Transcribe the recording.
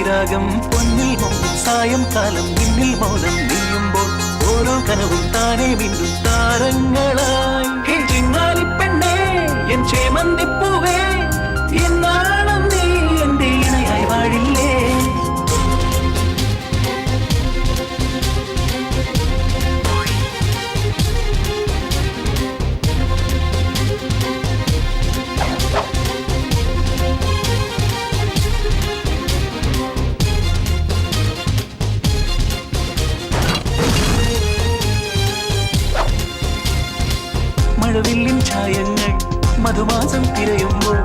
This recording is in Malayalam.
രാഗം പൊന്നിൽ മോഹം സായംകാലം നിന്നിൽ മോദം നീയുമ്പോൾ ഓരോ കനവും താനേ വീണ്ടും താരങ്ങളായി ചിങ്ങാലിപ്പെണ്ണേ എൻ ചേമന്തിപ്പൂവേ എന്നാളും നീ എന്റെ ഇണയായി വാഴില്ലേ മഴവില്ലിൻ ഛായങ്ങൾ മധുമാസം തിരയുമ്പോൾ